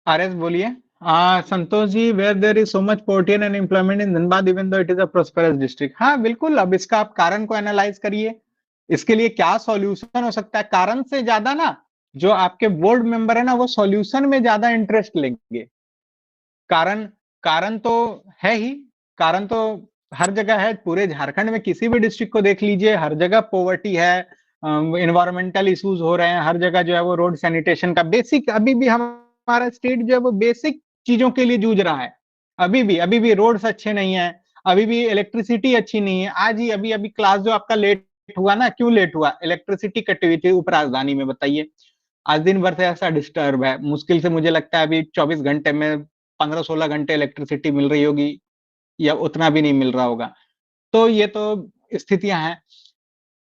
RS बोलिए। Santosh ji, where there is so much poverty and unemployment in Dhanbad even though it is a prosperous district. हाँ बिल्कुल, अब इसका आप कारण को एनालाइज करिए, इसके लिए क्या सॉल्यूशन हो सकता है। कारण से ज्यादा ना जो आपके बोर्ड मेंबर है ना, वो सॉल्यूशन में ज्यादा इंटरेस्ट लेंगे। कारण कारण तो है ही, कारण तो हर जगह है। पूरे झारखंड में किसी भी डिस्ट्रिक्ट को देख लीजिए, हर जगह पोवर्टी है, इन्वायरमेंटल इश्यूज हो रहे हैं हर जगह। जो है वो रोड सैनिटेशन का बेसिक, अभी भी हमारा स्टेट जो है वो बेसिक चीजों के लिए जूझ रहा है। अभी भी रोड्स अच्छे नहीं है, अभी भी इलेक्ट्रिसिटी अच्छी नहीं है। आज ही अभी अभी क्लास जो आपका लेट हुआ ना, क्यों लेट हुआ? इलेक्ट्रिसिटी कटी हुई थी उप राजधानी में, बताइए। आज दिन भर से ऐसा डिस्टर्ब है, मुश्किल से मुझे लगता है अभी 24 घंटे में 15-16 घंटे इलेक्ट्रिसिटी मिल रही होगी, या उतना भी नहीं मिल रहा होगा। तो ये तो स्थितियां हैं।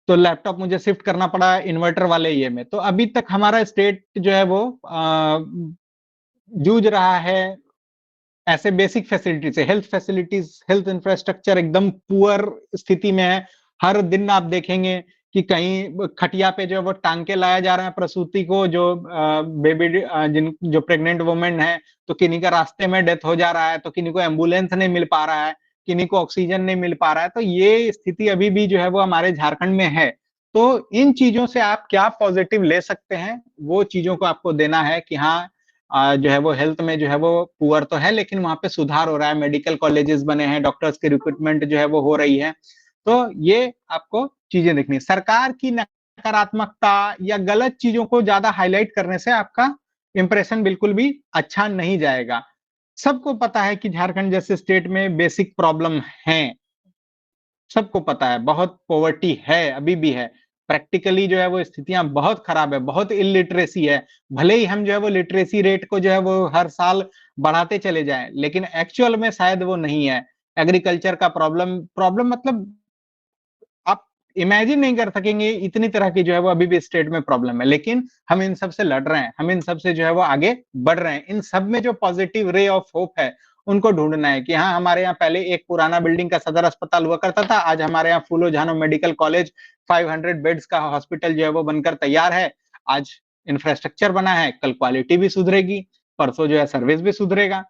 तो लैपटॉप मुझे शिफ्ट करना पड़ा इन्वर्टर वाले ये में। तो अभी तक हमारा स्टेट जो है वो जूझ रहा है ऐसे बेसिक फैसिलिटी से। हेल्थ फैसिलिटीज, हेल्थ इंफ्रास्ट्रक्चर एकदम पुअर स्थिति में है। हर दिन आप देखेंगे कि कहीं खटिया पे जो है वो टांग के लाया जा रहा है प्रसूति को, जो बेबी जिन जो प्रेग्नेंट वुमेन है, तो किन्हीं का रास्ते में डेथ हो जा रहा है, तो किन्हीं को एम्बुलेंस नहीं मिल पा रहा है, किन्हीं को ऑक्सीजन नहीं मिल पा रहा है। तो ये स्थिति अभी भी जो है वो हमारे झारखंड में है। तो इन चीजों से आप क्या पॉजिटिव ले सकते हैं, वो चीजों को आपको देना है कि हाँ, जो है वो हेल्थ में जो है वो पुअर तो है, लेकिन वहां पे सुधार हो रहा है, मेडिकल कॉलेजेस बने हैं, डॉक्टर्स की रिक्रूटमेंट जो है वो हो रही है। तो ये आपको चीजें देखनी है। सरकार की नकारात्मकता या गलत चीजों को ज्यादा हाईलाइट करने से आपका इंप्रेशन बिल्कुल भी अच्छा नहीं जाएगा। सबको पता है कि झारखंड जैसे स्टेट में बेसिक प्रॉब्लम है, सबको पता है, बहुत पॉवर्टी है, अभी भी है। प्रैक्टिकली जो है वो स्थितियां बहुत खराब है, बहुत इलिटरेसी है। भले ही हम जो है वो लिटरेसी रेट को जो है वो हर साल बढ़ाते चले जाएं, लेकिन एक्चुअल में शायद वो नहीं है। एग्रीकल्चर का प्रॉब्लम प्रॉब्लम मतलब आप इमेजिन नहीं कर सकेंगे, इतनी तरह की जो है वो अभी भी स्टेट में प्रॉब्लम है। लेकिन हम इन सब से लड़ रहे हैं, हम इन सब से जो है वो आगे बढ़ रहे हैं। इन सब में जो पॉजिटिव रे ऑफ होप है, उनको ढूंढना है कि हाँ, हमारे यहाँ पहले एक पुराना बिल्डिंग का सदर अस्पताल हुआ करता था, आज हमारे यहाँ फूलो झानो मेडिकल कॉलेज 500 बेड्स का हॉस्पिटल जो है वो बनकर तैयार है। आज इंफ्रास्ट्रक्चर बना है, कल क्वालिटी भी सुधरेगी, परसों जो है सर्विस भी सुधरेगा।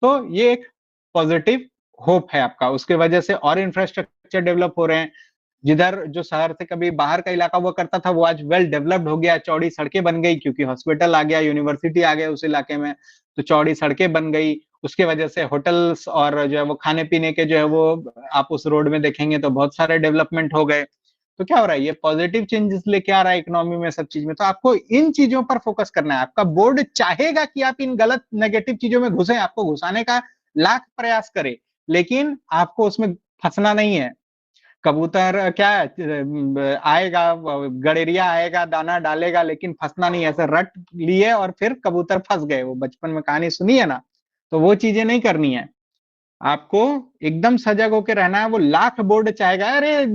तो ये एक पॉजिटिव होप है आपका, उसके वजह से और इंफ्रास्ट्रक्चर डेवलप हो रहे हैं। जिधर जो शहर से कभी बाहर का इलाका हुआ करता था, वो आज वेल डेवलप्ड हो गया, चौड़ी सड़कें बन गई, क्योंकि हॉस्पिटल आ गया, यूनिवर्सिटी आ गया उस इलाके में। तो चौड़ी सड़कें बन गई, उसके वजह से होटल्स और जो है वो खाने पीने के जो है वो, आप उस रोड में देखेंगे तो बहुत सारे डेवलपमेंट हो गए। तो क्या हो रहा है, ये पॉजिटिव चेंजेस लेके आ रहा है इकोनॉमी में, सब चीज में। तो आपको इन चीजों पर फोकस करना है। आपका बोर्ड चाहेगा कि आप इन गलत नेगेटिव चीजों में घुसे, आपको घुसाने का लाख प्रयास करे, लेकिन आपको उसमें फंसना नहीं है। कबूतर क्या है, आएगा, गड़ेरिया आएगा, दाना डालेगा, लेकिन फंसना नहीं है। ऐसे रट लिए और फिर कबूतर फंस गए, वो बचपन में कहानी सुनी है ना। तो वो चीजें नहीं करनी है। आपको एकदम सजग होकर रहना है। वो लाख बोर्ड चाहेगा, अरे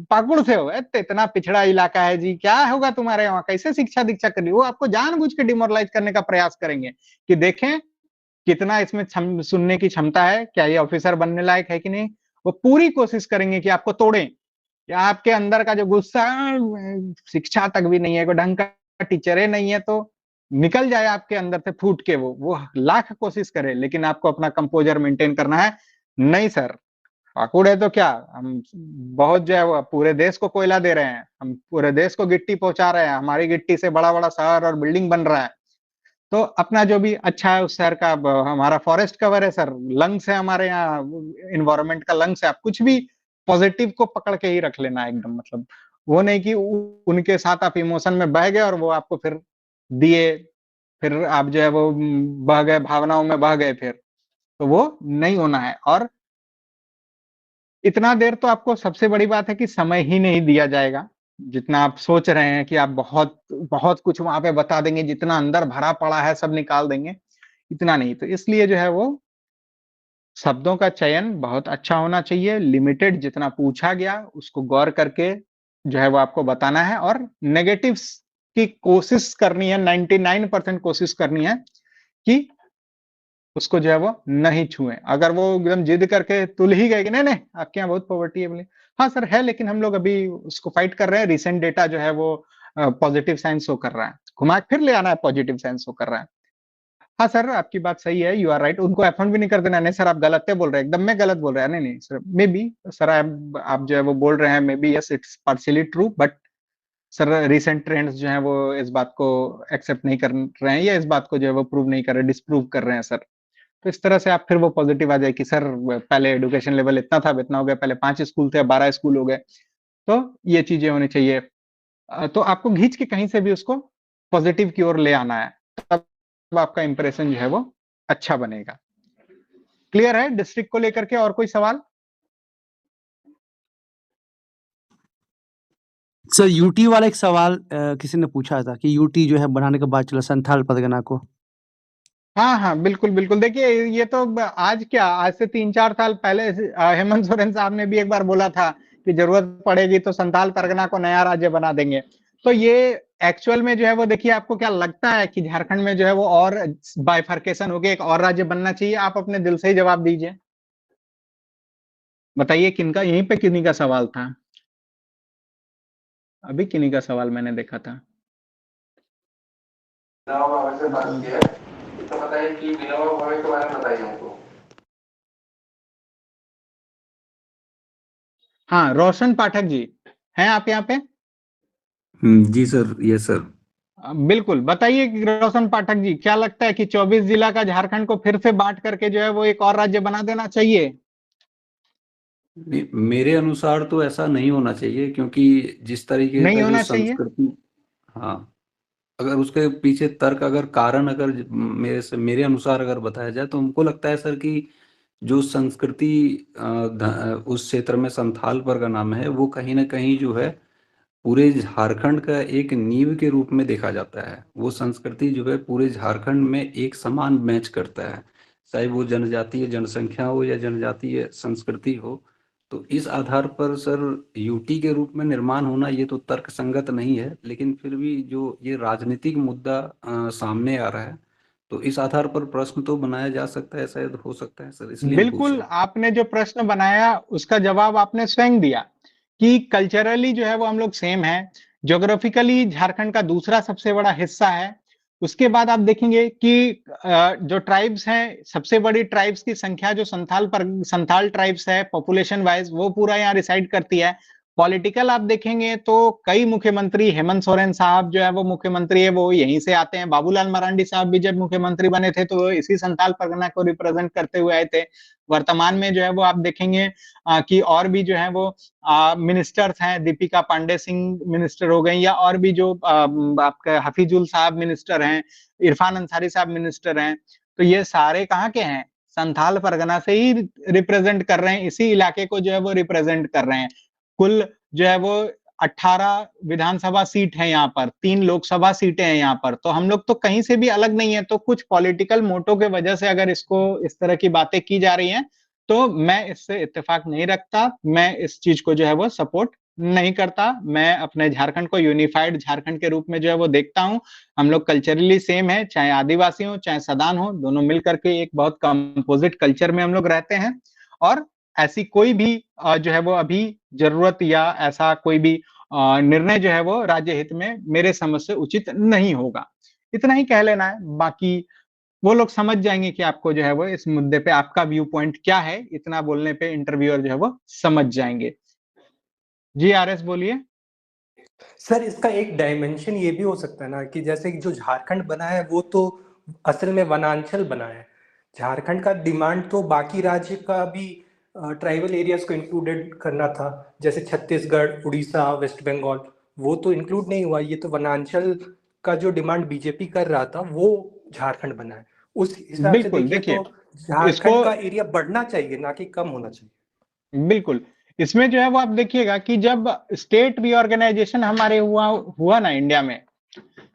पाकुड़ से हो, इतना पिछड़ा इलाका है जी, क्या होगा तुम्हारे वहां, कैसे शिक्षा दीक्षा करनी, वो आपको जानबूझ के डिमोरलाइज करने का प्रयास करेंगे कि देखें कितना इसमें सुनने की क्षमता है, क्या ये ऑफिसर बनने लायक है कि नहीं। वो पूरी कोशिश करेंगे कि आपको तोड़ें, या आपके अंदर का जो गुस्सा, शिक्षा तक भी नहीं है, कोई ढंग का टीचर ही नहीं है, तो निकल जाए आपके अंदर से फूट के। वो लाख कोशिश करे, लेकिन आपको अपना कंपोजर मेंटेन करना है। नहीं सर, पाकुड़ है तो क्या, हम बहुत जो है वो पूरे देश को कोयला दे रहे हैं, हम पूरे देश को गिट्टी पहुंचा रहे हैं, हमारी गिट्टी से बड़ा बड़ा शहर और बिल्डिंग बन रहा है। तो अपना जो भी अच्छा है उस शहर का, हमारा फॉरेस्ट कवर है सर, लंग्स है हमारे यहाँ, इन्वायरमेंट का लंग्स है। आप कुछ भी पॉजिटिव को पकड़ के ही रख लेना एकदम, मतलब वो नहीं कि उनके साथ आप इमोशन में बह गए और वो आपको फिर दिए, फिर आप जो है वो बह गए, भावनाओं में बह गए फिर। तो वो नहीं होना है। और इतना देर तो आपको, सबसे बड़ी बात है कि समय ही नहीं दिया जाएगा। जितना आप सोच रहे हैं कि आप बहुत बहुत कुछ वहां पे बता देंगे, जितना अंदर भरा पड़ा है सब निकाल देंगे, इतना नहीं। तो इसलिए जो है वो शब्दों का चयन बहुत अच्छा होना चाहिए, लिमिटेड, जितना पूछा गया उसको गौर करके जो है वो आपको बताना है। और नेगेटिव्स की कोशिश करनी है, 99% कोशिश करनी है कि उसको जो है वो नहीं छुए। अगर वो एकदम जिद करके तुल ही गए कि नहीं नहीं आपके यहाँ बहुत पॉवर्टी है, बोले हाँ सर है, लेकिन हम लोग अभी उसको फाइट कर रहे हैं, रिसेंट डेटा जो है वो पॉजिटिव साइन शो कर रहा है, घुमा फिर ले आना है, पॉजिटिव साइन शो कर रहा है। हाँ सर, आपकी बात सही है, यू आर राइट। उनको एफंड भी नहीं कर देना। नहीं सर, आप गलत बोल रहे हैं, एकदम में गलत बोल रहे हैं। नहीं नहीं सर, मे बी सर, आप जो है वो बोल रहे हैं, may be yes it's partially true, but sir recent trends जो हैं वो इस बात को एक्सेप्ट नहीं कर रहे हैं, या इस बात को जो है वो प्रूव नहीं कर रहे, डिस्प्रूव कर रहे हैं सर। तो इस तरह से आप फिर वो पॉजिटिव आ जाए कि सर पहले एजुकेशन लेवल इतना था, अब इतना हो गया, पहले 5 स्कूल थे, अब 12 स्कूल हो गए। तो ये चीजें होनी चाहिए। तो आपको घींच के कहीं से भी उसको पॉजिटिव की ओर ले आना है, तब आपका इंप्रेशन जो है वो अच्छा बनेगा। क्लियर है डिस्ट्रिक्ट को लेकर के? और कोई सवाल? सर यूटी वाला एक सवाल किसी ने पूछा था कि यूटी जो है बनाने के बाद चला संथाल परगना को। हाँ हाँ, बिल्कुल बिल्कुल। देखिए, ये तो आज क्या, आज से 3-4 साल पहले हेमंत सोरेन साहब ने भी एक बार बोला था कि जरूरत पड़ेगी तो संथाल परगना को नया राज्य बना देंगे। तो ये एक्चुअल में जो है वो, देखिए, आपको क्या लगता है कि झारखंड में जो है वो और बाइफर्केशन होके एक और राज्य बनना चाहिए? आप अपने दिल से ही जवाब दीजिए, बताइए किनका, यहीं पे किन्हीं का सवाल था, अभी किन्हीं का सवाल मैंने देखा था। से बात की है, तो बताइए कि विनोबा भावे के बारे में बताइए हमको। हाँ, रोशन पाठक जी, हैं आप यहाँ पे? जी सर, यस सर। बिल्कुल, बताइए कि रोशन पाठक जी, क्या लगता है कि 24 जिला का झारखंड को फिर से बांट करके जो है वो एक और राज्य बना देना चाहिए? मेरे अनुसार तो ऐसा नहीं होना चाहिए, क्योंकि जिस तरीके नहीं का जो होना चाहिए? संस्कृति, हाँ, अगर उसके पीछे तर्क, अगर कारण, अगर मेरे अनुसार अगर बताया जाए, तो हमको लगता है सर कि जो संस्कृति उस क्षेत्र में संथाल परगना में है, वो कहीं ना कहीं जो है पूरे झारखंड का एक नींव के रूप में देखा जाता है। वो संस्कृति जो है पूरे झारखंड में एक समान मैच करता है, चाहे वो जनजातीय जनसंख्या हो या जनजातीय संस्कृति हो। तो इस आधार पर सर यूटी के रूप में निर्माण होना ये तो तर्क संगत नहीं है, लेकिन फिर भी जो ये राजनीतिक मुद्दा सामने आ रहा है, तो इस आधार पर प्रश्न तो बनाया जा सकता है, शायद हो सकता है सर, इसलिए हम पूछ बिल्कुल, रहे हैं। आपने जो प्रश्न बनाया उसका जवाब आपने स्वयं दिया कि कल्चरली जो है वो हम लोग सेम है, ज्योग्राफिकली झारखंड का दूसरा सबसे बड़ा हिस्सा है। उसके बाद आप देखेंगे कि जो ट्राइब्स हैं, सबसे बड़ी ट्राइब्स की संख्या जो संथाल ट्राइब्स है पॉपुलेशन वाइज, वो पूरा यहाँ रिसाइड करती है। पॉलिटिकल आप देखेंगे तो कई मुख्यमंत्री, हेमंत सोरेन साहब जो है वो मुख्यमंत्री है, वो यहीं से आते हैं। बाबूलाल मरांडी साहब भी जब मुख्यमंत्री बने थे तो इसी संथाल परगना को रिप्रेजेंट करते हुए आए थे। वर्तमान में जो है वो आप देखेंगे कि और भी जो है वो मिनिस्टर्स हैं, दीपिका पांडे सिंह मिनिस्टर हो गई, या और भी जो आपके हफीजुल साहब मिनिस्टर हैं, इरफान अंसारी साहब मिनिस्टर हैं। तो ये सारे कहाँ के हैं? संथाल परगना से ही रिप्रेजेंट कर रहे हैं, इसी इलाके को जो है वो रिप्रेजेंट कर रहे हैं। कुल जो है वो 18 विधानसभा सीट है यहाँ पर, 3 लोकसभा सीटें हैं यहाँ पर। तो हम लोग तो कहीं से भी अलग नहीं है। तो कुछ पॉलिटिकल मोटो के वजह से अगर इसको इस तरह की बातें की जा रही हैं, तो मैं इससे इत्तेफाक नहीं रखता। मैं इस चीज को जो है वो सपोर्ट नहीं करता। मैं अपने झारखंड को यूनिफाइड झारखंड के रूप में जो है वो देखता हूँ। हम लोग कल्चरली सेम है, चाहे आदिवासी हो चाहे सदान हो, दोनों मिलकर के एक बहुत कंपोजिट कल्चर में हम लोग रहते हैं। और ऐसी कोई भी जो है वो अभी जरूरत या ऐसा कोई भी निर्णय जो है वो राज्य हित में मेरे समझ से उचित नहीं होगा। इतना ही कह लेना है, बाकी वो लोग समझ जाएंगे कि आपको जो है वो इस मुद्दे पे आपका व्यू पॉइंट क्या है। इतना बोलने पे इंटरव्यूअर जो है वो समझ जाएंगे। जी आर एस बोलिए। सर इसका एक डायमेंशन ये भी हो सकता है ना कि जैसे कि जो झारखंड बना है वो तो असल में वनांचल बना है। झारखंड का डिमांड तो बाकी राज्य का भी ट्राइबल एरियाज को इंक्लूडेड करना था, जैसे छत्तीसगढ़, उड़ीसा, वेस्ट बंगाल, वो तो इंक्लूड नहीं हुआ। ये तो वनांचल का जो डिमांड बीजेपी कर रहा था वो झारखंड बना है। उस हिसाब से बिल्कुल, देखिए देखिए तो झारखंड इसको, का एरिया बढ़ना चाहिए, ना कि कम होना चाहिए। बिल्कुल इसमें जो है वो आप देखिएगा कि जब स्टेट रीऑर्गेनाइजेशन हमारे हुआ हुआ ना इंडिया में,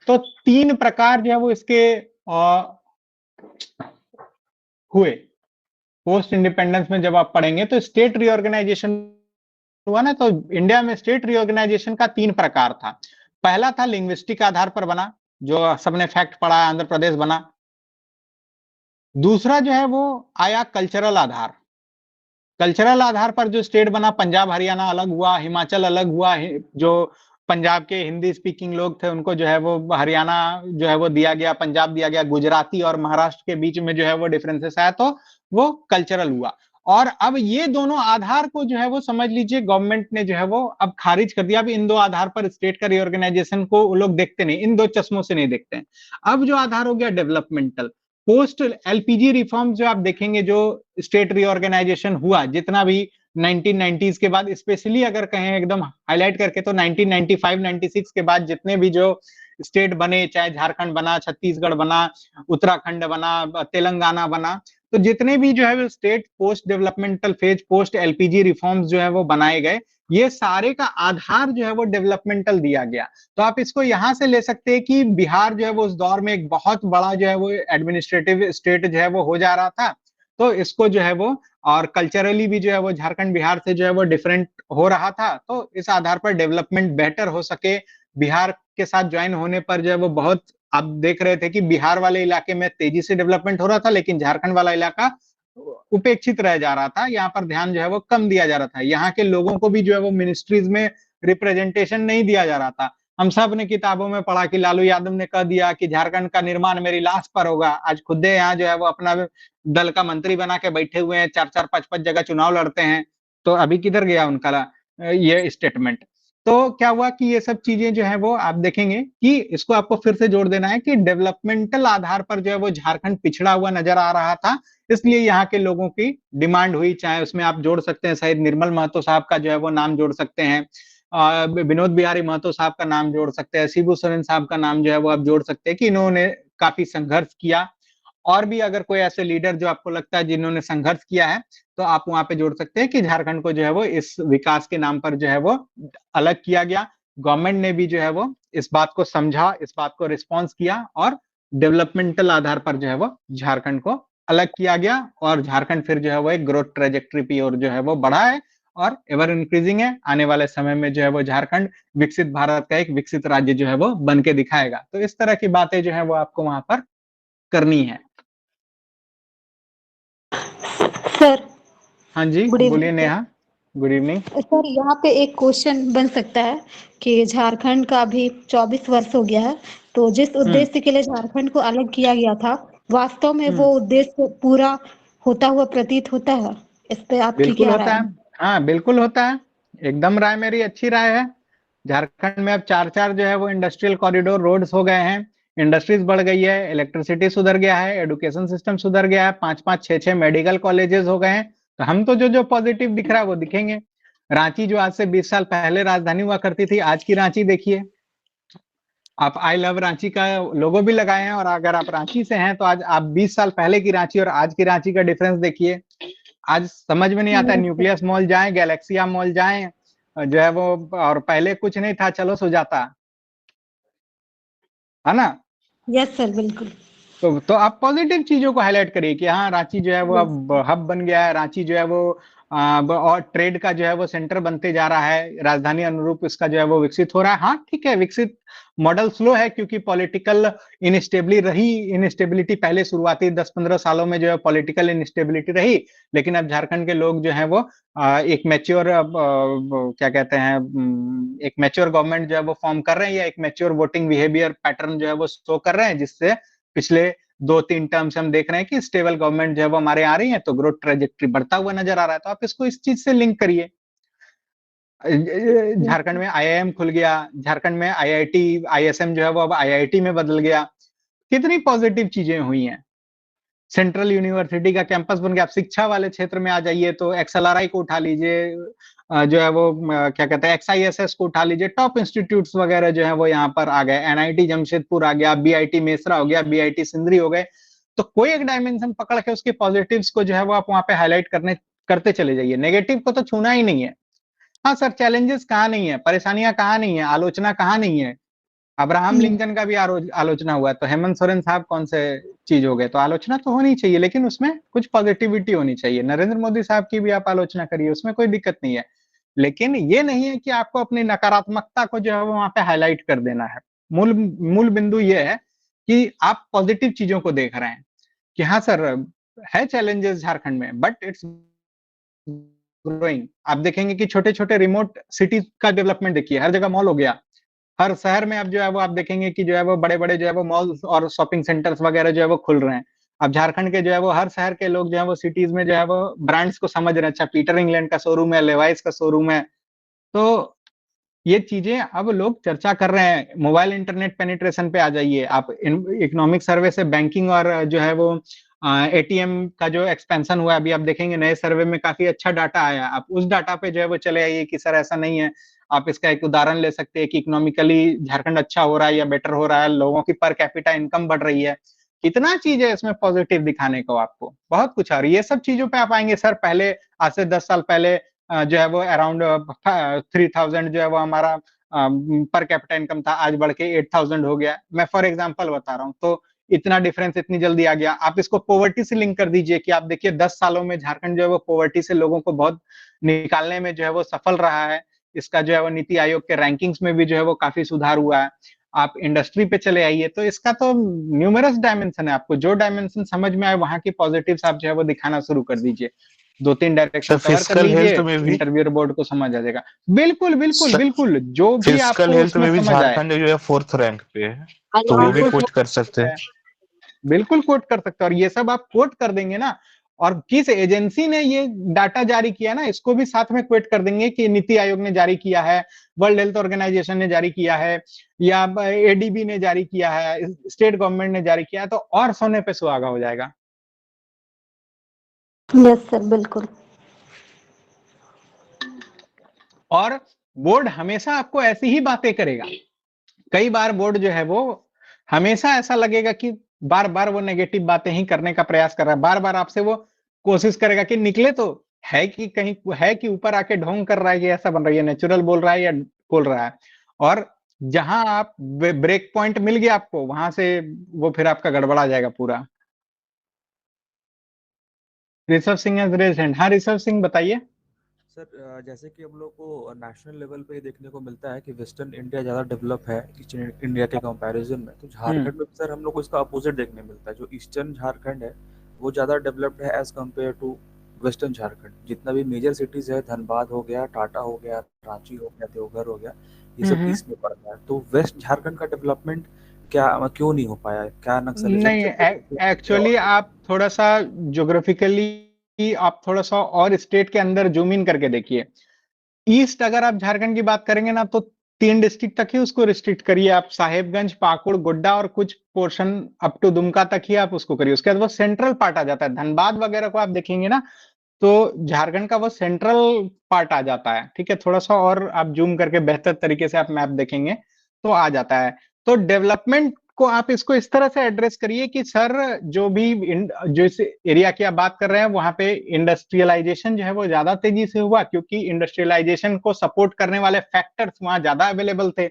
तो 3 प्रकार जो है वो इसके हुए। पोस्ट इंडिपेंडेंस में जब आप पढ़ेंगे तो स्टेट रीऑर्गेनाइजेशन हुआ ना, तो इंडिया में स्टेट रीऑर्गेनाइजेशन का 3 प्रकार था। पहला था लिंग्विस्टिक आधार पर बना, जो सबने फैक्ट पढ़ा, आंध्र प्रदेश बना। दूसरा जो है वो आया कल्चरल आधार। कल्चरल आधार पर जो स्टेट बना, पंजाब हरियाणा अलग हुआ, हिमाचल अलग हुआ, जो पंजाब के हिंदी स्पीकिंग लोग थे उनको जो है वो हरियाणा जो है वो दिया गया, पंजाब दिया गया, गुजराती और महाराष्ट्र के बीच में जो है वो डिफरेंसेस आया, तो वो कल्चरल हुआ। और अब ये दोनों आधार को जो है वो समझ लीजिए गवर्नमेंट ने जो है वो अब खारिज कर दिया। अब इन दो आधार पर स्टेट का रीऑर्गेनाइजेशन को वो लोग देखते नहीं, इन दो चश्मों से नहीं देखते हैं। अब जो आधार हो गया डेवलपमेंटल, पोस्ट एलपीजी रिफॉर्म जो आप देखेंगे, जो स्टेट रीऑर्गेनाइजेशन हुआ जितना भी 1990s के बाद, स्पेशली अगर कहें एकदम हाईलाइट करके तो 1995-96 के बाद जितने भी जो स्टेट बने, चाहे झारखंड बना, छत्तीसगढ़ बना, उत्तराखंड बना, तेलंगाना बना, तो जितने भी जो है state post developmental phase, post LPG reforms जो है वो बनाए गए, ये सारे का आधार जो है वो डेवलपमेंटल दिया गया। तो आप इसको यहां से ले सकते हैं कि बिहार जो है वो उस दौर में एक बहुत बड़ा जो है वो एडमिनिस्ट्रेटिव स्टेट जो है वो हो जा रहा था, तो इसको जो है वो, और कल्चरली भी जो है वो झारखंड बिहार से जो है वो डिफरेंट हो रहा था, तो इस आधार पर डेवलपमेंट बेहतर हो सके। बिहार के साथ ज्वाइन होने पर जो है वो बहुत, आप देख रहे थे कि बिहार वाले इलाके में तेजी से डेवलपमेंट हो रहा था, लेकिन झारखंड वाला इलाका उपेक्षित रह जा रहा था, यहाँ पर ध्यान जो है वो कम दिया जा रहा था। यहाँ के लोगों को भी जो है वो मिनिस्ट्रीज में रिप्रेजेंटेशन नहीं दिया जा रहा था। हम सब ने किताबों में पढ़ा कि लालू यादव ने कह दिया कि झारखंड का निर्माण मेरी लाश पर होगा। आज खुद यहाँ जो है वो अपना दल का मंत्री बना के बैठे हुए हैं, 4-4, 5-5 जगह चुनाव लड़ते हैं, तो अभी किधर गया उनका ये स्टेटमेंट। तो क्या हुआ कि ये सब चीजें जो है वो आप देखेंगे कि इसको आपको फिर से जोड़ देना है कि डेवलपमेंटल आधार पर जो है वो झारखंड पिछड़ा हुआ नजर आ रहा था, इसलिए यहाँ के लोगों की डिमांड हुई। चाहे उसमें आप जोड़ सकते हैं शायद निर्मल महतो साहब का जो है वो नाम जोड़ सकते हैं, विनोद बिहारी महतो साहब का नाम जोड़ सकते हैं, शिबू सोरेन साहब का नाम जो है वो आप जोड़ सकते हैं कि इन्होंने काफी संघर्ष किया। और भी अगर कोई ऐसे लीडर जो आपको लगता है जिन्होंने संघर्ष किया है, तो आप वहां पे जोड़ सकते हैं कि झारखंड को जो है वो इस विकास के नाम पर जो है वो अलग किया गया। गवर्नमेंट ने भी जो है वो इस बात को समझा, इस बात को रिस्पॉन्स किया, और डेवलपमेंटल आधार पर जो है वो झारखंड को अलग किया गया, और झारखंड फिर जो है वो एक ग्रोथ ट्रेजेक्टरी की ओर जो है वो बढ़ा है और एवर इंक्रीजिंग है। आने वाले समय में जो है वो झारखंड विकसित भारत का एक विकसित राज्य जो है वो बन के दिखाएगा। तो इस तरह की बातें जो है वो आपको वहां पर करनी है। सर हाँ जी, गुड बोलिए evening Neha. Good evening. Sir. यहाँ पे एक क्वेश्चन बन सकता है कि झारखंड का अभी 24 वर्ष हो गया है, तो जिस उद्देश्य के लिए झारखंड को अलग किया गया था, वास्तव में वो उद्देश्य पूरा होता हुआ प्रतीत होता है? इस पे आपकी बिल्कुल क्या होता राय है। है? हाँ बिल्कुल होता है, एकदम राय मेरी अच्छी राय है। झारखंड में अब 4-4 जो है वो इंडस्ट्रियल कॉरिडोर रोड्स हो गए हैं, इंडस्ट्रीज बढ़ गई है, इलेक्ट्रिसिटी सुधर गया है, एजुकेशन सिस्टम सुधर गया है, 5-5, 6-6 मेडिकल कॉलेजेस हो गए हैं। तो हम तो जो पॉजिटिव दिख रहा है वो दिखेंगे। रांची जो आज से 20 साल पहले राजधानी हुआ करती थी, आज की रांची देखिए। आप आई लव रांची का लोगो भी लगाए हैं, और अगर आप रांची से हैं तो आज आप 20 साल पहले की रांची और आज की रांची का डिफरेंस देखिए। आज समझ में नहीं आता, न्यूक्लियस मॉल जाएं, गैलेक्सिया मॉल जाएं, जो है वो, और पहले कुछ नहीं था, चलो सुजाता, है ना। यस सर, बिल्कुल। तो आप पॉजिटिव चीजों को हाईलाइट करिए कि हाँ रांची जो है वो अब हब बन गया है, रांची जो है वो और ट्रेड का जो है वो सेंटर बनते जा रहा है, राजधानी अनुरूप इसका जो है वो विकसित हो रहा है। हाँ ठीक है, विकसित मॉडल स्लो है क्योंकि पॉलिटिकल इनस्टेबिलिटी पहले शुरुआती 10-15 सालों में जो है पॉलिटिकल इनस्टेबिलिटी रही, लेकिन अब झारखंड के लोग जो है वो एक मैच्योर क्या कहते हैं, एक मैच्योर गवर्नमेंट जो है वो फॉर्म कर रहे हैं, या एक मैच्योर वोटिंग बिहेवियर पैटर्न जो है वो शो कर रहे हैं, जिससे पिछले 2-3 टर्म से हम देख रहे हैं कि स्टेबल गवर्नमेंट जो है वो हमारे आ रही है, तो ग्रोथ ट्रेजेक्टरी बढ़ता हुआ नजर आ रहा है। तो आप इसको इस चीज से लिंक करिए। झारखंड में आईआईएम खुल गया, झारखंड में आईआईटी आईएसएम जो है वो अब आईआईटी में बदल गया, कितनी पॉजिटिव चीजें हुई हैं। सेंट्रल यूनिवर्सिटी का कैंपस बन गया। आप शिक्षा वाले क्षेत्र में आ जाइए तो एक्सएलआरआई को उठा लीजिए, जो है वो क्या कहते हैं एक्सआईएसएस को उठा लीजिए, टॉप इंस्टीट्यूट्स वगैरह जो है वो यहाँ पर आ गए। एनआईटी जमशेदपुर आ गया, बीआईटी मेसरा हो गया, बीआईटी सिंदरी हो गए। तो कोई एक डायमेंशन पकड़ के उसके पॉजिटिव्स को जो है वो आप वहां पे हाईलाइट करते चले जाइए, नेगेटिव को तो छूना ही नहीं है। हाँ सर, चैलेंजेस कहाँ नहीं है, परेशानियां कहाँ नहीं है, आलोचना कहाँ नहीं है। अब्राहम लिंकन का भी आलोचना हुआ, तो हेमंत सोरेन साहब कौन से चीज हो गए, तो आलोचना तो होनी चाहिए, लेकिन उसमें कुछ पॉजिटिविटी होनी चाहिए। नरेंद्र मोदी साहब की भी आप आलोचना करिए, उसमें कोई दिक्कत नहीं है, लेकिन ये नहीं है कि आपको अपनी नकारात्मकता को जो है वो वहां पे हाईलाइट कर देना है। मूल बिंदु ये है कि आप पॉजिटिव चीजों को देख रहे हैं कि हाँ सर है चैलेंजेस झारखंड में, बट इट्स ग्रोइंग। आप देखेंगे कि छोटे छोटे रिमोट सिटीज का डेवलपमेंट देखिए, हर जगह मॉल हो गया, हर शहर में अब जो है वो आप देखेंगे कि जो है वो बड़े-बड़े जो है वो मॉल्स और शॉपिंग सेंटर्स वगैरह जो है वो खुल रहे हैं। अब झारखंड के जो है वो हर शहर के लोग जो है वो सिटीज़ में जो है वो ब्रांड्स को समझ रहे हैं। अच्छा पीटर इंग्लैंड का शोरूम है, लेवाइस का शोरूम है। तो ये चीज़ें अब लोग चर्चा कर रहे हैं। मोबाइल इंटरनेट पेनिट्रेशन पे आ जाइए। आप इन इकोनॉमिक सर्वे से बैंकिंग और जो है वो एटीएम का जो एक्सपेंशन हुआ है, अभी आप देखेंगे नए सर्वे में काफ़ी अच्छा डाटा आया। आप उस डाटा पे जो है वो चले आइए कि सर ऐसा नहीं है। आप इसका एक उदाहरण ले सकते हैं कि इकोनॉमिकली झारखंड अच्छा हो रहा है या बेटर हो रहा है, लोगों की पर कैपिटा इनकम बढ़ रही है। कितना चीज़ है इसमें पॉजिटिव दिखाने को आपको, बहुत कुछ है और ये सब चीज़ों पे आप आएँगे सर पहले आज से 10 साल पहले जो है वो अराउंड 3000 जो है वो हमारा पर कैपिटा इनकम था, आज बढ़ के 8000 हो गया। मैं फॉर एग्जांपल बता रहा हूँ, तो इतना डिफरेंस इतनी जल्दी आ गया। आप इसको पॉवर्टी से लिंक कर दीजिए कि आप देखिए 10 सालों में झारखंड जो है वो पॉवर्टी से लोगों को बहुत निकालने में जो है वो सफल रहा है। इसका जो है वो नीति आयोग के रैंकिंग्स में भी जो है वो काफ़ी सुधार हुआ है। आप इंडस्ट्री पे चले आइए, तो इसका तो न्यूमरस डायमेंशन है। आपको जो डायमेंशन समझ में आए वहाँ की पॉजिटिव्स आप जो है वो दिखाना शुरू कर दीजिए। 2-3 डायरेक्शन सर कवर कर फिजिकल लीजिए, हेल्थ में भी इंटरव्यूअर बोर्ड को समझ आ जाएगा। बिल्कुल, बिल्कुल, सर बिल्कुल, जो भी फिजिकल आपको हेल्थ उसमें में भी समझ आए। झारखंड जो है 4th रैंक पे है, तो वो भी बिल्कुल कोट कोट कर कर सकते सकते हैं। हैं, बिल्कुल कोट कर सकते हैं और ये सब आप कोट कर देंगे ना और किस एजेंसी ने ये डाटा जारी किया ना, इसको भी साथ में कोट कर देंगे कि नीति आयोग ने जारी किया है, वर्ल्ड हेल्थ ऑर्गेनाइजेशन ने जारी किया है या एडीबी ने जारी किया है, स्टेट गवर्नमेंट ने जारी किया है, तो और सोने पे सुहागा हो जाएगा। यस सर, बिल्कुल। और बोर्ड हमेशा आपको ऐसी ही बातें करेगा। कई बार बोर्ड जो है वो हमेशा ऐसा लगेगा कि बार-बार वो नेगेटिव बातें ही करने का प्रयास कर रहा है। बार-बार आपसे वो कोशिश करेगा कि निकले तो है कि कहीं है कि ऊपर आके ढोंग कर रहा है कि ऐसा बन रहा है, नेचुरल बोल रहा है या बोल रहा है। और जहां आप ब्रेक पॉइंट मिल गया आपको, वहां से वो फिर आपका गड़बड़ा जाएगा पूरा। Rishabh Singh has raised hand. हाँ ऋषभ सिंह बताइए। सर जैसे कि हम लोग को नेशनल लेवल पे देखने को मिलता है कि वेस्टर्न इंडिया ज़्यादा डेवलप है ईस्टर्न इंडिया के कंपैरिजन में, तो झारखंड में सर हम लोग को इसका अपोजिट देखने मिलता है। जो ईस्टर्न झारखंड है वो ज़्यादा डेवलप्ड है as compare to western Jharkhand. जितना भी मेजर सिटीज है, धनबाद हो गया, टाटा हो गया, रांची हो गया, देवघर हो गया, ये सब ईस्ट में पड़ता है। तो वेस्ट झारखंड का डेवलपमेंट क्यों नहीं हो पाया? क्या नक्सलिज्म नहीं, से एक्चुअली आप थोड़ा सा ज्योग्राफिकली आप थोड़ा सा और स्टेट के अंदर जूम इन करके देखिए। ईस्ट अगर आप झारखंड की बात करेंगे ना तो 3 डिस्ट्रिक्ट तक ही उसको रिस्ट्रिक्ट करिए आप। साहेबगंज, पाकुड़, गोड्डा और कुछ पोर्शन अप टू दुमका तक ही आप उसको करिए। उसके बाद वो सेंट्रल पार्ट आ जाता है। धनबाद वगैरह को आप देखेंगे ना तो झारखंड का वो सेंट्रल पार्ट आ जाता है। ठीक है, थोड़ा सा और आप जूम करके बेहतर तरीके से आप मैप देखेंगे तो आ जाता है। तो डेवलपमेंट को आप इसको इस तरह से एड्रेस करिए कि सर जो भी जो इस एरिया की आप बात कर रहे हैं वहां पे इंडस्ट्रियलाइजेशन जो है वो ज्यादा तेजी से हुआ क्योंकि इंडस्ट्रियलाइजेशन को सपोर्ट करने वाले फैक्टर्स वहां ज्यादा अवेलेबल थे।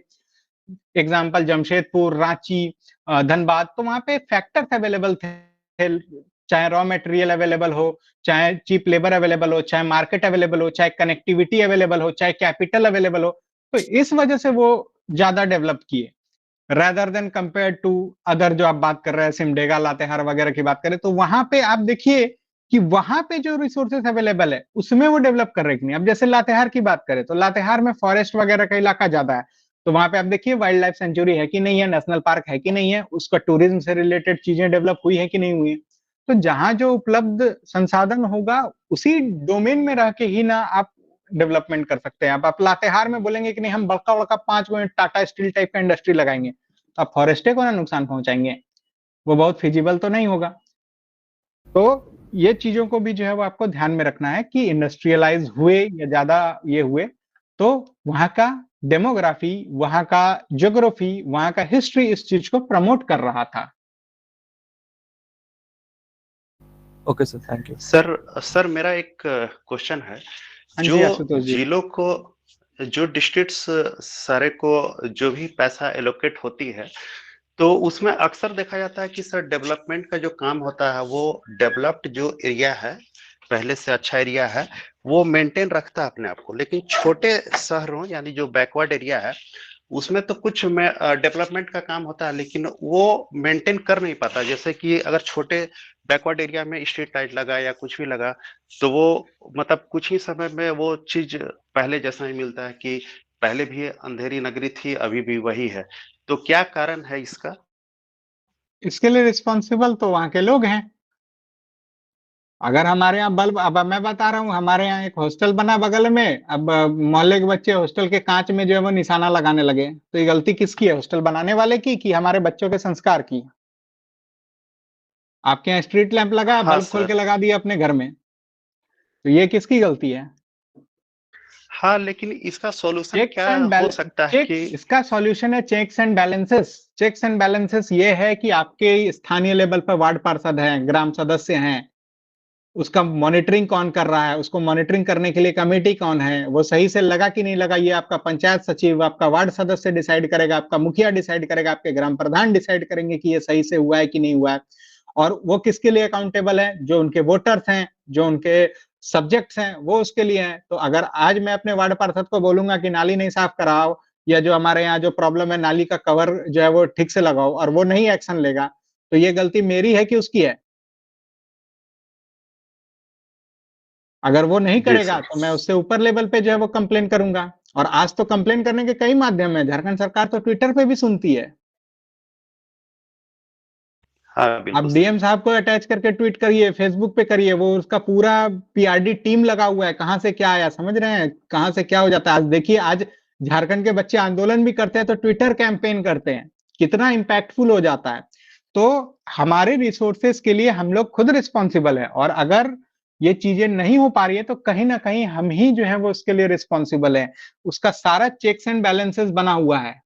एग्जाम्पल जमशेदपुर, रांची, धनबाद, तो वहां पे फैक्टर्स अवेलेबल थे। चाहे रॉ मटेरियल अवेलेबल हो, चाहे चीप लेबर अवेलेबल हो, चाहे मार्केट अवेलेबल हो, चाहे कनेक्टिविटी अवेलेबल हो, चाहे कैपिटल अवेलेबल हो, तो इस वजह से वो ज्यादा डेवलप किए rather than compare to other. जो आप बात कर रहे हैं सिमडेगा, लातेहार वगैरह की बात करें तो वहां पे आप देखिए कि वहां पे जो रिसोर्सेस अवेलेबल है उसमें वो डेवलप कर रहे कि नहीं। अब जैसे लातेहार की बात करें तो लातेहार में फॉरेस्ट वगैरह का इलाका ज्यादा है, तो वहां पे आप देखिए वाइल्ड लाइफ सेंचुरी है कि नहीं है, नेशनल पार्क है कि नहीं है, उसका टूरिज्म से रिलेटेड चीजें डेवलप हुई है कि नहीं हुई है। तो जहां जो उपलब्ध संसाधन होगा उसी डोमेन में रह के ही ना आप डेवलपमेंट कर सकते हैं। आप लातेहार में बोलेंगे कि नहीं हम बड़का बड़का 5 टाटा स्टील टाइप का इंडस्ट्री लगाएंगे, तो आप फॉरेस्टे को ना नुकसान पहुंचाएंगे, वो बहुत फिजिबल तो नहीं होगा। तो ये चीजों को भी जो है वो आपको ध्यान में रखना है कि इंडस्ट्रियलाइज हुए या ज्यादा ये हुए तो वहां का डेमोग्राफी, वहां का ज्योग्राफी, वहां का हिस्ट्री इस चीज को प्रमोट कर रहा था। Okay sir, thank you. Sir मेरा एक क्वेश्चन है। हाँ जी, जो आशुतोष जी। जिलों को, जो डिस्ट्रिक्ट्स सारे को जो भी पैसा एलोकेट होती है तो उसमें अक्सर देखा जाता है कि सर डेवलपमेंट का जो काम होता है वो डेवलप्ड जो एरिया है, पहले से अच्छा एरिया है, वो मेंटेन रखता है अपने आप को, लेकिन छोटे शहरों यानी जो बैकवर्ड एरिया है उसमें तो कुछ में डेवलपमेंट का काम होता है लेकिन वो मेंटेन कर नहीं पाता। जैसे कि अगर छोटे बैकवर्ड एरिया में स्ट्रीट लाइट लगा या कुछ भी लगा तो वो मतलब कुछ ही समय में वो चीज पहले जैसा ही मिलता है कि पहले भी अंधेरी नगरी थी, अभी भी वही है। तो क्या कारण है इसका? इसके लिए रिस्पॉन्सिबल तो वहां के लोग हैं। अगर हमारे यहाँ बल्ब, अब मैं बता रहा हूँ, हमारे यहाँ एक हॉस्टल बना बगल में, अब मोहल्ले के बच्चे हॉस्टल के कांच में जो है वो निशाना लगाने लगे, तो ये गलती किसकी है? हॉस्टल बनाने वाले की कि हमारे बच्चों के संस्कार की? आपके यहाँ स्ट्रीट लैंप लगा, हाँ बल्ब खोल सर। के लगा दिया अपने घर में, तो ये किसकी गलती है? हाँ, लेकिन इसका सॉल्यूशन चेक्स क्या एंड हो सकता है कि इसका सॉल्यूशन है checks and balances. Checks and balances ये है कि आपके स्थानीय लेवल पर वार्ड पार्षद हैं, ग्राम सदस्य हैं, उसका मॉनिटरिंग कौन कर रहा है, उसको मॉनिटरिंग करने के लिए कमेटी कौन है, वो सही से लगा कि नहीं लगा, ये आपका पंचायत सचिव, आपका वार्ड सदस्य डिसाइड करेगा, आपका मुखिया डिसाइड करेगा, आपके ग्राम प्रधान डिसाइड करेंगे कि ये सही से हुआ है कि नहीं हुआ है। और वो किसके लिए अकाउंटेबल है? जो उनके वोटर्स हैं, जो उनके सब्जेक्ट्स हैं, वो उसके लिए हैं। तो अगर आज मैं अपने वार्ड पार्षद को बोलूंगा कि नाली नहीं साफ कराओ, या जो हमारे यहाँ जो प्रॉब्लम है नाली का कवर जो है वो ठीक से लगाओ, और वो नहीं एक्शन लेगा, तो ये गलती मेरी है कि उसकी है? अगर वो नहीं जी करेगा सर। तो मैं उससे ऊपर लेवल पे जो है वो कंप्लेन करूंगा। और आज तो कंप्लेन करने के कई माध्यम है, झारखंड सरकार तो ट्विटर पे भी सुनती है। हाँ आप बिल्कुल सर। डीएम साहब को अटैच करके ट्वीट करिए, फेसबुक पे करिए, वो उसका पूरा पीआरडी टीम लगा हुआ है, कहां से क्या आया, समझ रहे हैं कहां से क्या हो जाता है। आज देखिए, आज झारखंड के बच्चे आंदोलन भी करते हैं तो ट्विटर कैंपेन करते हैं, कितना इंपैक्टफुल हो जाता है। तो हमारे रिसोर्सेस के लिए हम लोग खुद रिस्पॉन्सिबल है, और अगर ये चीजें नहीं हो पा रही है तो कहीं ना कहीं हम ही जो है वो उसके लिए रिस्पॉन्सिबल है। उसका सारा चेक्स एंड बैलेंसेस बना हुआ है।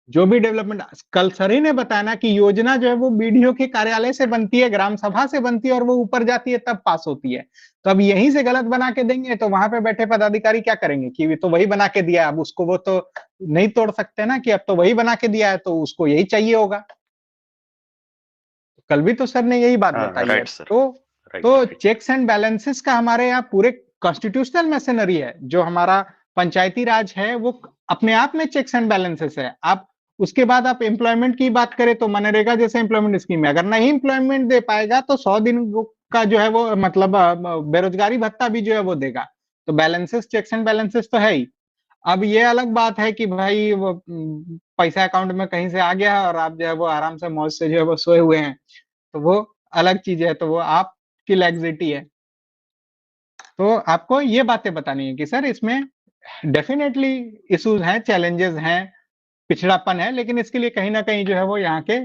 जो भी डेवलपमेंट, कल सर ही ने बताया ना कि योजना जो है वो बीडीओ के कार्यालय से बनती है, ग्राम सभा से बनती है, और वो ऊपर जाती है तब पास होती है। तो अब यहीं से गलत बना के देंगे तो वहां पे बैठे पदाधिकारी क्या करेंगे कि तो वही बना के दिया है, अब उसको वो तो नहीं तोड़ सकते ना, कि अब तो वही बना के दिया है तो उसको यही चाहिए होगा। कल भी तो सर ने यही बात हाँ बताई है। Right sir. तो चेक्स एंड बैलेंसेस का हमारे यहाँ पूरे कॉन्स्टिट्यूशनल मशीनरी है। जो हमारा पंचायती राज है वो अपने आप में चेक्स एंड बैलेंसेस है। आप उसके बाद आप एम्प्लॉयमेंट की बात करें तो मनरेगा जैसे एम्प्लॉयमेंट स्कीम है, अगर नहीं एम्प्लॉयमेंट दे पाएगा तो 100 दिन का जो है वो मतलब बेरोजगारी भत्ता भी जो है वो देगा। तो बैलेंसेस, चेक्स एंड बैलेंसेस तो है ही। अब ये अलग बात है कि भाई वो पैसा अकाउंट में कहीं से आ गया है और आप जो है वो आराम से मौज से जो है वो सोए हुए हैं, तो वो अलग चीज है, तो वो आपकी लैक्सिटी है। तो आपको ये बातें बतानी है कि सर इसमें डेफिनेटली इश्यूज हैं, चैलेंजेस हैं, पिछड़ापन है, लेकिन इसके लिए कहीं ना कहीं जो है वो यहाँ के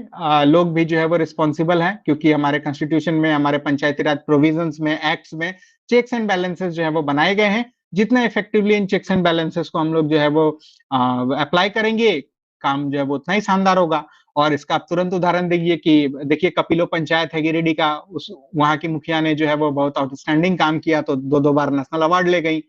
लोग भी जो है वो रिस्पॉन्सिबल हैं, क्योंकि हमारे कॉन्स्टिट्यूशन में, हमारे पंचायती राज प्रोविजंस में, एक्ट्स में चेक्स एंड बैलेंसेस जो है वो बनाए गए हैं। जितना इफेक्टिवली इन चेक्स एंड बैलेंसेस को हम लोग जो है वो अप्लाई करेंगे, काम जो है वो उतना ही शानदार होगा। और इसका आप तुरंत उदाहरण देखिए कि देखिए कपिलो पंचायत है गिरिडीह का, उस वहां की मुखिया ने जो है वो बहुत आउटस्टैंडिंग काम किया, तो 2-2 बार नेशनल अवार्ड ले गई।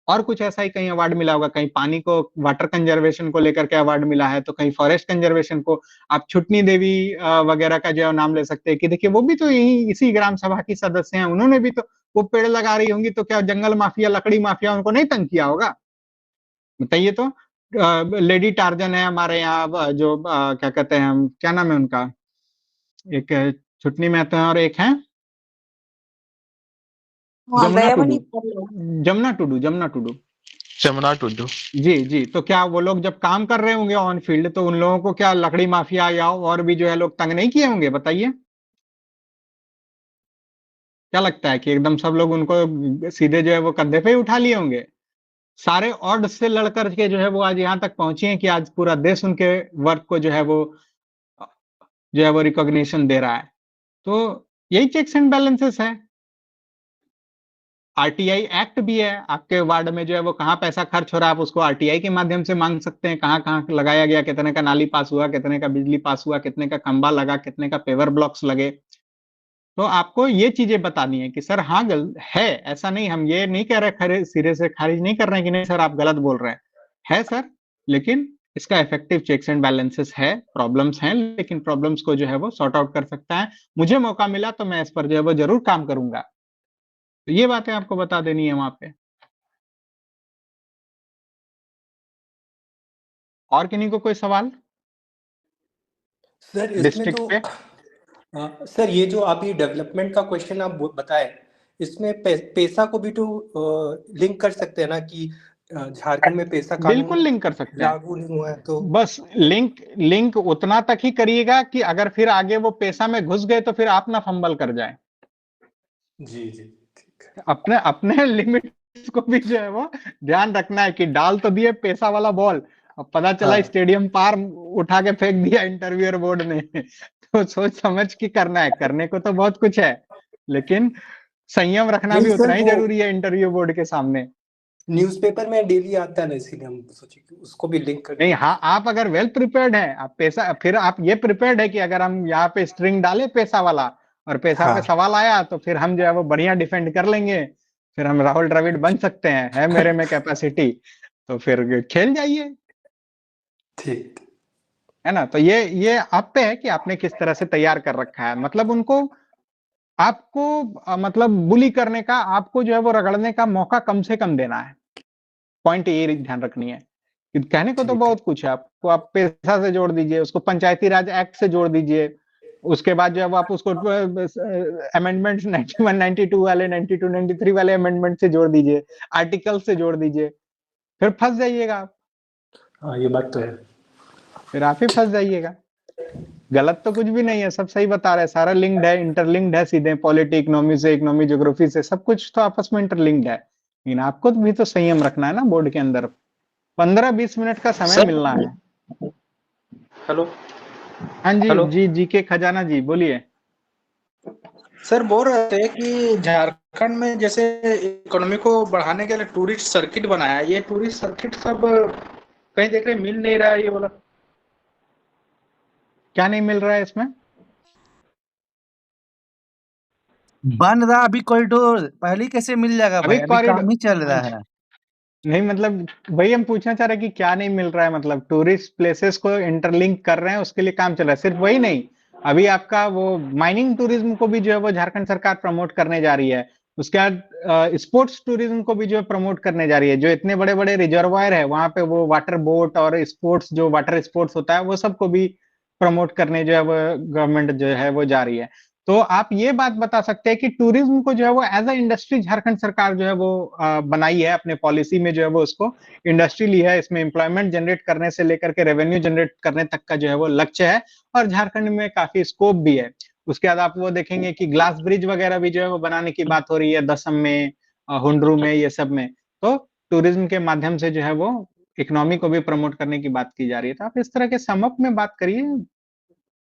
और कुछ ऐसा ही कहीं अवार्ड मिला होगा, कहीं पानी को, वाटर कंजर्वेशन को लेकर के अवार्ड मिला है, तो कहीं फॉरेस्ट कंजर्वेशन को। आप छुटनी देवी वगैरह का जो नाम ले सकते हैं कि देखिए वो भी तो यही इसी ग्राम सभा की सदस्य हैं, उन्होंने भी तो वो पेड़ लगा रही होंगी, तो क्या जंगल माफिया, लकड़ी माफिया उनको नहीं तंग किया होगा? बताइए तो। लेडी टार्जन है हमारे यहाँ, जो क्या कहते हैं हम, क्या नाम है उनका, एक छुटनी महतो है और एक है जमुना टुडू, जमुना टुडू जमुना टुडू। जी। तो क्या वो लोग जब काम कर रहे होंगे ऑन फील्ड, तो उन लोगों को क्या लकड़ी माफिया या और भी जो है लोग तंग नहीं किए होंगे? बताइए, क्या लगता है कि एकदम सब लोग उनको सीधे जो है वो कंधे पे ही उठा लिए होंगे? सारे ऑड से लड़ करके जो है वो आज यहाँ तक पहुंचे हैं कि आज पूरा देश उनके वर्क को जो है वो रिकॉग्निशन दे रहा है। तो यही चेक्स एंड बैलेंसेस है। आरटीआई एक्ट भी है, आपके वार्ड में जो है वो कहाँ पैसा खर्च हो रहा है आप उसको आरटीआई के माध्यम से मांग सकते हैं, कहाँ कहाँ लगाया गया, कितने का नाली पास हुआ, कितने का बिजली पास हुआ, कितने का खंबा लगा, कितने का पेवर ब्लॉक्स लगे। तो आपको ये चीजें बतानी है कि सर हाँ है, ऐसा नहीं, हम ये नहीं कह रहे, सिरे से खारिज नहीं कर रहे हैं कि नहीं सर आप गलत बोल रहे हैं, है सर, लेकिन इसका इफेक्टिव चेक्स एंड बैलेंसेस है, प्रॉब्लम्स हैं, लेकिन प्रॉब्लम्स को जो है वो सॉर्ट आउट कर सकता है। मुझे मौका मिला तो मैं इस पर जो है वो जरूर काम करूंगा। तो ये बातें आपको बता देनी है वहां पे। और किन्हीं को कोई सवाल सर इसमें डिस्ट्रिक्ट तो पे? सर ये जो आप ये डेवलपमेंट का क्वेश्चन आप बताए, इसमें पैसा को भी तो लिंक कर सकते हैं ना, कि झारखंड में पेशा बिल्कुल कानून लिंक कर सकते हैं। लागू नहीं हुआ है तो बस लिंक उतना तक ही करिएगा कि अगर फिर आगे वो पेशा में घुस गए तो फिर आप ना फंबल कर जाए। जी जी ठीक है। अपने अपने लिमिट्स को भी जो है वो ध्यान रखना है कि डाल तो दिए पेशा वाला बॉल, अब पता चला हाँ स्टेडियम पार उठा के फेंक दिया इंटरव्यूअर बोर्ड ने तो सोच समझ के करना है। करने को तो बहुत कुछ है, लेकिन संयम रखना नहीं भी सर, उतना ही वो जरूरी है इंटरव्यू बोर्ड के सामने। न्यूज़पेपर में डेली आता है ना, इसीलिए हम सोचे कि उसको भी लिंक कर नहीं, दिया। हाँ, आप अगर वेल प्रिपेयर्ड हैं, आप पेशा, फिर आप ये प्रिपेयर्ड है कि अगर हम यहाँ पे स्ट्रिंग डाले पेशा वाला और पेशा पे हाँ सवाल आया तो फिर हम जो है वो बढ़िया डिफेंड कर लेंगे, फिर हम राहुल द्रविड़ बन सकते हैं, है मेरे में कैपेसिटी, तो फिर खेल जाइए, ठीक। है ना। तो ये आप पे है कि आपने किस तरह से तैयार कर रखा है। मतलब उनको आपको मतलब बुली करने का, आपको जो है वो रगड़ने का मौका कम से कम देना है। पॉइंट ये ध्यान रखनी है कि कहने को तो ठीक है। बहुत कुछ है, आपको आप पेशा से जोड़ दीजिए, उसको पंचायती राज एक्ट से जोड़ दीजिए, उसके बाद जो है वो आप उसको अमेंडमेंट 91 92 वाले 92 93 वाले अमेंडमेंट से जोड़ दीजिए, आर्टिकल से जोड़ दीजिए, फिर फंस जाइएगा आप। हाँ ये बात तो है। फिर आप ही फंस जाइएगा। गलत तो कुछ भी नहीं है, सब सही बता रहे हैं, सारा लिंक्ड है, इंटरलिंक्ड है सीधे, पॉलिटी इकोनॉमी से, इकोनॉमी ज्योग्राफी से, सब कुछ तो आपस में इंटरलिंक्ड है। लेकिन आपको भी तो संयम रखना है ना बोर्ड के अंदर। 15-20 मिनट का समय मिलना है। हेलो हाँ जी हेलो जी जी के खजाना जी बोलिए। सर, बोल रहे थे कि झारखंड में जैसे इकोनॉमी को बढ़ाने के लिए टूरिस्ट सर्किट बनाया है, ये टूरिस्ट सर्किट सब कहीं देख रहे मिल नहीं रहा है ये वाला। क्या नहीं मिल रहा है इसमें? बन रहा अभी कॉरिडोर, पहले ही कैसे मिल जाएगा भाई, अभी काम ही चल रहा है। नहीं, मतलब वही हम पूछना चाह रहे हैं कि क्या नहीं मिल रहा है। मतलब टूरिस्ट प्लेसेस को इंटरलिंक कर रहे हैं, उसके लिए काम चल रहा है। सिर्फ वही नहीं, अभी आपका वो माइनिंग टूरिज्म को भी जो है वो झारखंड सरकार प्रमोट करने जा रही है। उसके बाद स्पोर्ट्स टूरिज्म को भी जो है प्रमोट करने जा रही है। जो इतने बड़े बड़े रिजर्वायर है वहां पे वो वाटर बोट और स्पोर्ट्स, जो वाटर स्पोर्ट्स होता है, वो सबको भी प्रमोट करने जो है वो गवर्नमेंट जो है वो जा रही है। तो आप ये बात बता सकते हैं कि टूरिज्म को जो है वो एज अ इंडस्ट्री झारखंड सरकार जो है वो बनाई है, अपने पॉलिसी में जो है वो उसको इंडस्ट्री ली है। इसमें एम्प्लॉयमेंट जनरेट करने से लेकर के रेवेन्यू जनरेट करने तक का जो है वो लक्ष्य है, और झारखंड में काफी स्कोप भी है। उसके बाद आप वो देखेंगे कि ग्लास ब्रिज वगैरह भी जो है वो बनाने की बात हो रही है, दसम में, हुंडरू में, ये सब में। तो टूरिज्म के माध्यम से जो है वो इकोनॉमी को भी प्रमोट करने की बात की जा रही है। तो आप इस तरह के समअप में बात करिए,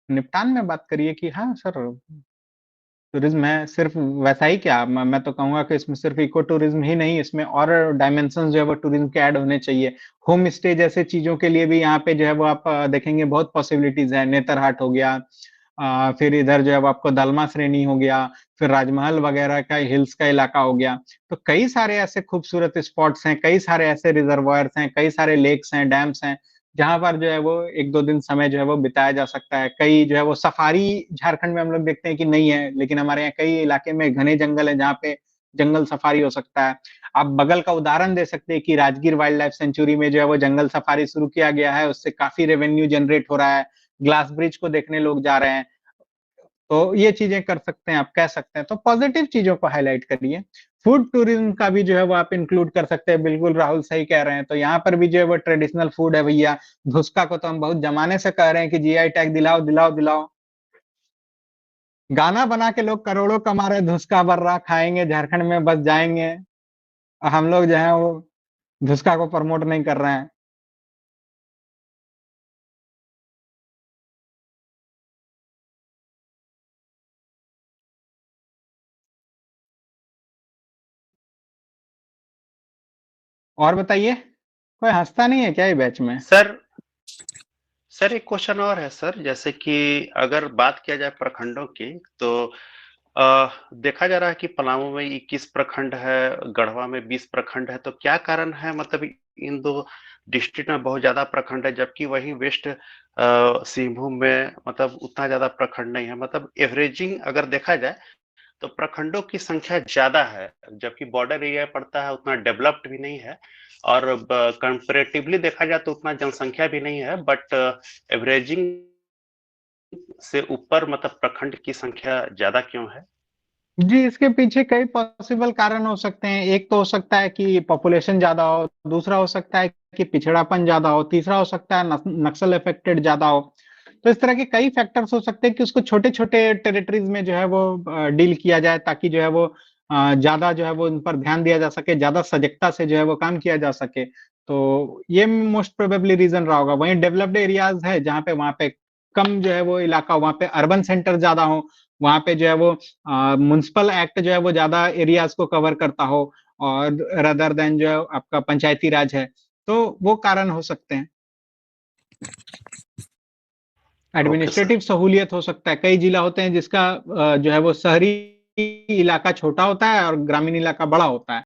निपटान में बात करिए कि हाँ सर, टूरिज्म है। सिर्फ वैसा ही क्या, मैं तो कहूंगा कि इसमें सिर्फ इको टूरिज्म ही नहीं, इसमें और डायमेंशन जो है वो टूरिज्म के ऐड होने चाहिए। होम स्टे जैसे चीजों के लिए भी यहाँ पे जो है वो आप देखेंगे बहुत पॉसिबिलिटीज है। नेतरहाट हो गया, फिर इधर जो है वो आपको दलमा श्रेणी हो गया, फिर राजमहल वगैरह का हिल्स का इलाका हो गया। तो कई सारे ऐसे खूबसूरत स्पॉट्स हैं, कई सारे ऐसे रिजर्वायर्स हैं, कई सारे लेक्स हैं, डैम्स हैं, जहां पर जो है वो 1-2 दिन समय जो है वो बिताया जा सकता है। कई जो है वो सफारी झारखंड में हम लोग देखते हैं कि नहीं है, लेकिन हमारे यहाँ कई इलाके में घने जंगल है जहाँ पे जंगल सफारी हो सकता है। आप बगल का उदाहरण दे सकते हैं कि राजगीर वाइल्ड लाइफ सेंचुरी में जो है वो जंगल सफारी शुरू किया गया है, उससे काफी रेवेन्यू जनरेट हो रहा है, ग्लास ब्रिज को देखने लोग जा रहे हैं। तो ये चीजें कर सकते हैं, आप कह सकते हैं। तो पॉजिटिव चीजों को हाईलाइट करिए। फूड टूरिज्म का भी जो है वो आप इंक्लूड कर सकते हैं, बिल्कुल राहुल सही कह रहे हैं। तो यहाँ पर भी जो है वो ट्रेडिशनल फूड है भैया। धुसका को तो हम बहुत जमाने से कह रहे हैं कि जीआई टैग दिलाओ दिलाओ दिलाओ। गाना बना के लोग करोड़ों कमा रहे, धुसका बर्रा खाएंगे झारखंड में बस जाएंगे, और हम लोग जो है वो धुसका को प्रमोट नहीं कर रहे हैं। और बताइए, कोई हंसता नहीं है क्या ये बैच में? सर एक क्वेश्चन और है सर, जैसे कि अगर बात किया जाए प्रखंडों की, तो देखा जा रहा है कि पलामू में 21 प्रखंड है, गढ़वा में 20 प्रखंड है। तो क्या कारण है, मतलब इन दो डिस्ट्रिक्ट में बहुत ज्यादा प्रखंड है, जबकि वही वेस्ट सिंहभूम में मतलब उतना ज्यादा प्रखंड नहीं है। मतलब एवरेजिंग अगर देखा जाए तो प्रखंडों की संख्या ज्यादा है, जबकि बॉर्डर एरिया पड़ता है, उतना डेवलप्ड भी नहीं है, और कंपैरेटिवली देखा जाए तो उतना जनसंख्या भी नहीं है, बट एवरेजिंग से ऊपर मतलब प्रखंड की संख्या ज्यादा क्यों है? जी, इसके पीछे कई पॉसिबल कारण हो सकते हैं। एक तो हो सकता है कि पॉपुलेशन ज़्यादा हो, दूसरा हो सकता है कि पिछड़ापन ज़्यादा हो, तीसरा हो सकता है नक्सल अफेक्टेड ज़्यादा हो। तो इस तरह के कई फैक्टर्स हो सकते हैं कि उसको छोटे-छोटे टेरिटरीज़ में जो है वो डील किया जाए, ताकि जो है वो ज़्यादा जो है वो उन पर ध्यान दिया जा सके, ज़्यादा सजगता से जो है वो काम किया जा सके। तो ये मोस्ट प्रोबेबली रीज़न रहा होगा। वहीं डेवलप्ड एरियाज़ है जहाँ पे वहाँ पे कम जो है वो इलाका हो, वहाँ पे अर्बन सेंटर ज़्यादा हो, वहाँ पे जो है वो म्युनिसिपल एक्ट जो है वो ज़्यादा एरियाज़ को कवर करता हो, और रादर देन जो है आपका पंचायती राज है, तो वो कारण हो सकते हैं। Okay sir. एडमिनिस्ट्रेटिव सहूलियत हो सकता है। कई जिला होते हैं जिसका जो है वो शहरी इलाका छोटा होता है और ग्रामीण इलाका बड़ा होता है।